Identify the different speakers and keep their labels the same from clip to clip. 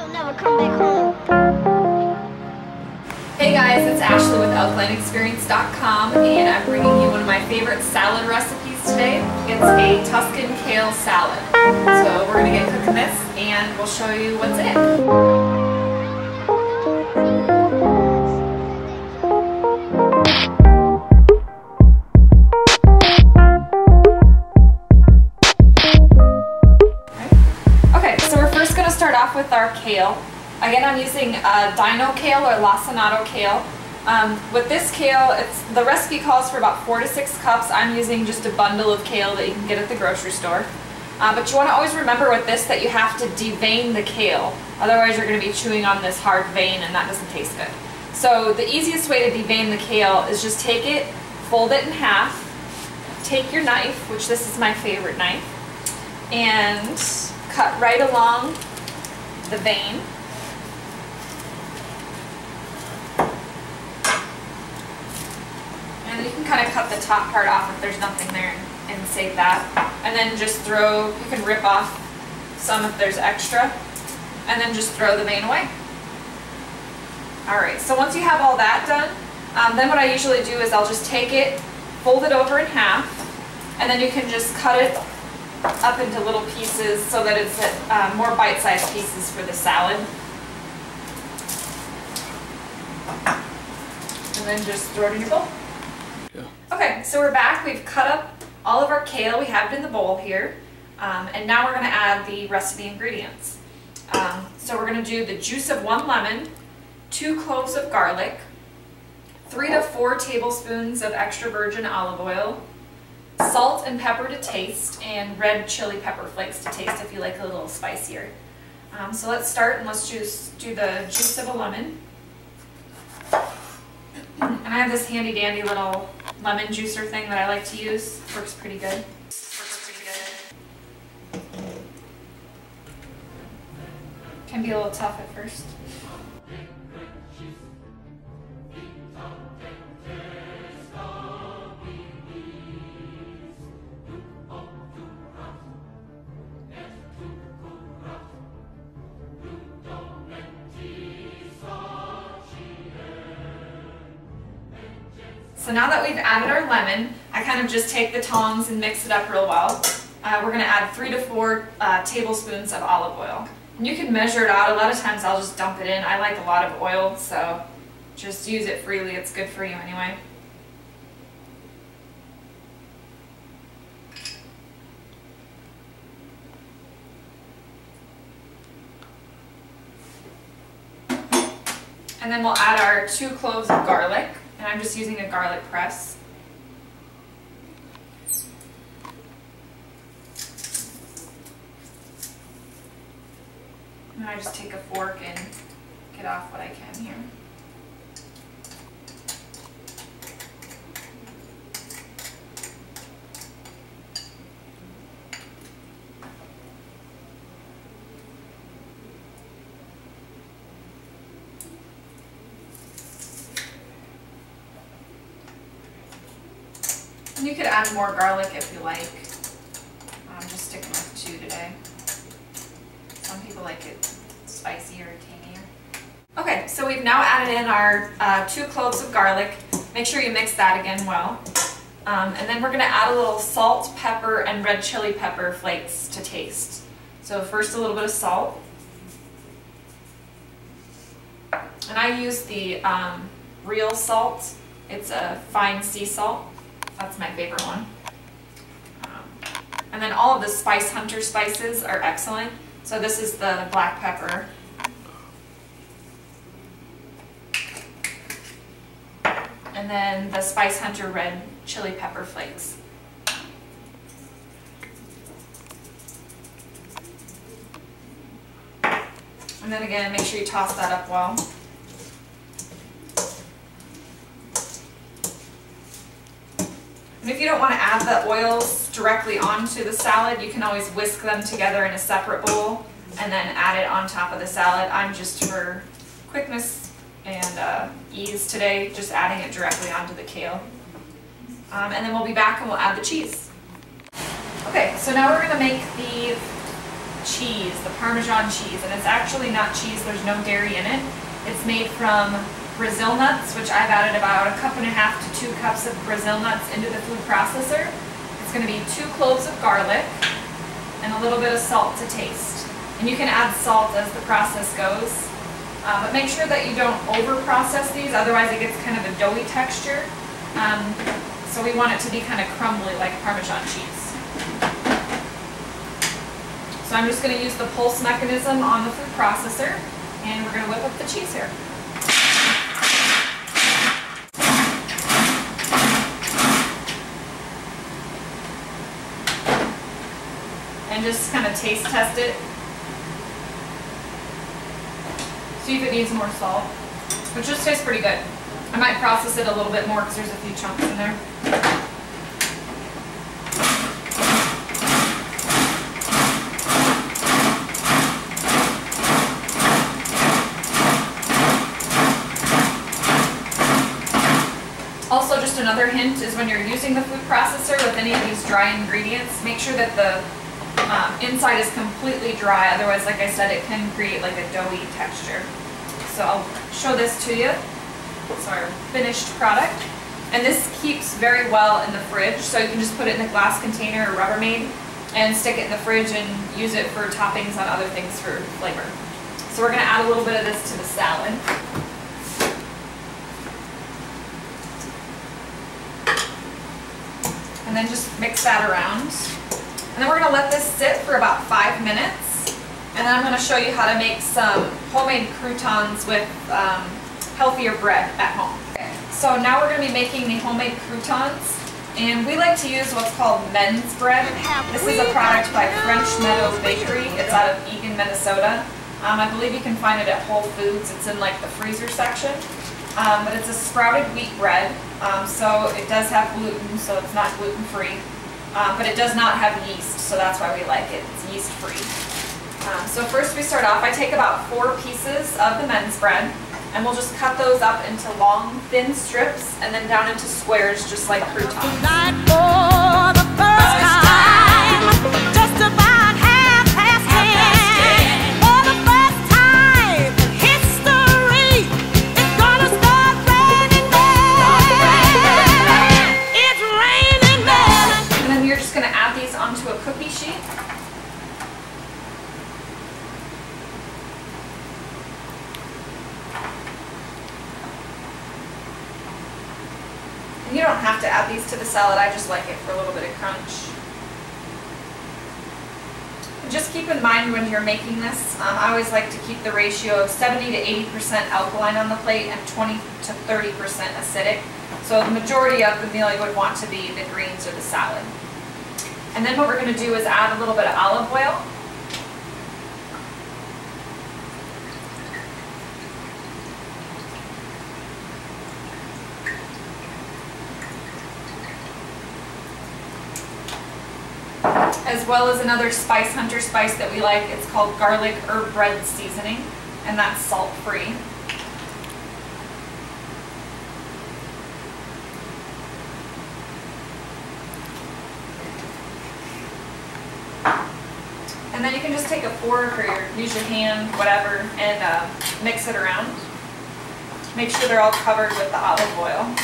Speaker 1: you'll never come back home.
Speaker 2: Hey guys, it's Ashley with AlkalineExperience.com, and I'm bringing you one of my favorite salad recipes today. It's a Tuscan kale salad. So we're going to get cooking this and we'll show you what's in it. With our kale. Again, I'm using Dino Kale or Lacinato Kale. With this kale, the recipe calls for about 4 to 6 cups. I'm using just a bundle of kale that you can get at the grocery store. But you want to always remember with this that you have to devein the kale. Otherwise you're going to be chewing on this hard vein and that doesn't taste good. So the easiest way to devein the kale is just take it, fold it in half, take your knife, which this is my favorite knife, and cut right along the vein. And you can kind of cut the top part off if there's nothing there and save that. And then just throw, you can rip off some if there's extra, and then just throw the vein away. Alright, so once you have all that done, then what I usually do is I'll just take it, fold it over in half, and then you can just cut it up into little pieces so that it's more bite-sized pieces for the salad. And then just throw it in your bowl. Yeah. Okay, so we're back. We've cut up all of our kale. We have it in the bowl here. And now we're going to add the rest of the ingredients. So we're going to do the juice of 1 lemon, 2 cloves of garlic, 3 to 4 tablespoons of extra virgin olive oil, salt and pepper to taste, and red chili pepper flakes to taste if you like a little spicier. So let's start and let's do the juice of a lemon. And I have this handy dandy little lemon juicer thing that I like to use. Works pretty good. Can be a little tough at first. So now that we've added our lemon, I kind of just take the tongs and mix it up real well. We're going to add 3 to 4 tablespoons of olive oil. And you can measure it out. A lot of times I'll just dump it in. I like a lot of oil, so just use it freely. It's good for you anyway. And then we'll add our 2 cloves of garlic. And I'm just using a garlic press. And I just take a fork and get off what I can here. You could add more garlic if you like. I'm just sticking with 2 today. Some people like it spicy or tangier. Okay, so we've now added in our 2 cloves of garlic. Make sure you mix that again well. And then we're going to add a little salt, pepper, and red chili pepper flakes to taste. So first a little bit of salt. And I use the real salt. It's a fine sea salt. That's my favorite one. And then all of the Spice Hunter spices are excellent. So this is the black pepper. And then the Spice Hunter red chili pepper flakes. And then again, make sure you toss that up well. And if you don't want to add the oils directly onto the salad, you can always whisk them together in a separate bowl and then add it on top of the salad. I'm just, for quickness and ease today, just adding it directly onto the kale. And then we'll be back and we'll add the cheese. Okay, so now we're going to make the cheese, the Parmesan cheese, and it's actually not cheese, there's no dairy in it. It's made from Brazil nuts, which I've added about 1.5 to 2 cups of Brazil nuts into the food processor. It's going to be 2 cloves of garlic and a little bit of salt to taste. And you can add salt as the process goes, but make sure that you don't over process these, otherwise it gets kind of a doughy texture. So we want it to be kind of crumbly like Parmesan cheese. So I'm just going to use the pulse mechanism on the food processor, and we're going to whip up the cheese here. And just kind of taste test it. See if it needs more salt, which just tastes pretty good. I might process it a little bit more because there's a few chunks in there. Also, just another hint is when you're using the food processor with any of these dry ingredients, make sure that the inside is completely dry, otherwise, like I said, it can create like a doughy texture. So I'll show this to you. It's our finished product. And this keeps very well in the fridge, so you can just put it in a glass container or Rubbermaid and stick it in the fridge and use it for toppings on other things for flavor. So we're going to add a little bit of this to the salad. And then just mix that around. And then we're going to let this sit for about 5 minutes. And then I'm going to show you how to make some homemade croutons with healthier bread at home. Okay. So now we're going to be making the homemade croutons. And we like to use what's called men's bread. This is a product by French Meadow Bakery. It's out of Eagan, Minnesota. I believe you can find it at Whole Foods. It's in like the freezer section. But it's a sprouted wheat bread. So it does have gluten, so it's not gluten-free. But it does not have yeast, so that's why we like it. It's yeast-free. So first we start off, I take about 4 pieces of the men's bread, and we'll just cut those up into long, thin strips, and then down into squares, just like croutons.
Speaker 1: Tonight for the first time, just about 10:30. For the first time in history, it's gonna start raining men. It's raining men.
Speaker 2: And then you're just going to add these onto a cookie sheet. And you don't have to add these to the salad, I just like it for a little bit of crunch. And just keep in mind when you're making this, I always like to keep the ratio of 70 to 80% alkaline on the plate and 20 to 30% acidic. So the majority of the meal you would want to be the greens or the salad. And then what we're going to do is add a little bit of olive oil. As well as another Spice Hunter spice that we like. It's called garlic herb bread seasoning, and that's salt-free. And then you can just take a fork or use your hand, whatever, and mix it around. Make sure they're all covered with the olive oil.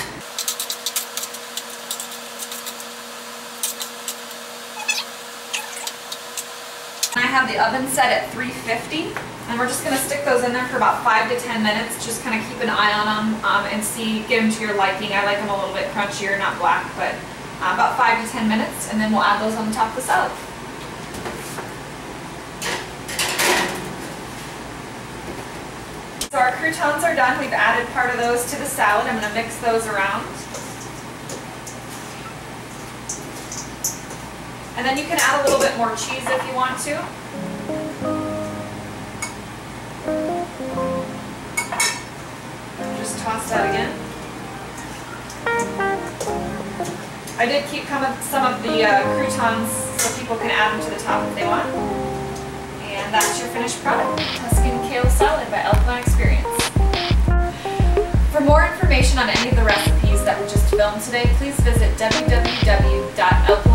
Speaker 2: I have the oven set at 350, and we're just going to stick those in there for about 5 to 10 minutes. Just kind of keep an eye on them and get them to your liking. I like them a little bit crunchier, not black, but about 5 to 10 minutes, and then we'll add those on the top of the salad. So our croutons are done. We've added part of those to the salad. I'm going to mix those around. And then you can add a little bit more cheese if you want to. Just toss that again. I did keep some of the croutons so people can add them to the top if they want. And that's your finished product, Tuscan Kale Salad by Alkaline Experience. For more information on any of the recipes that we just filmed today, please visit www.alkaline.com.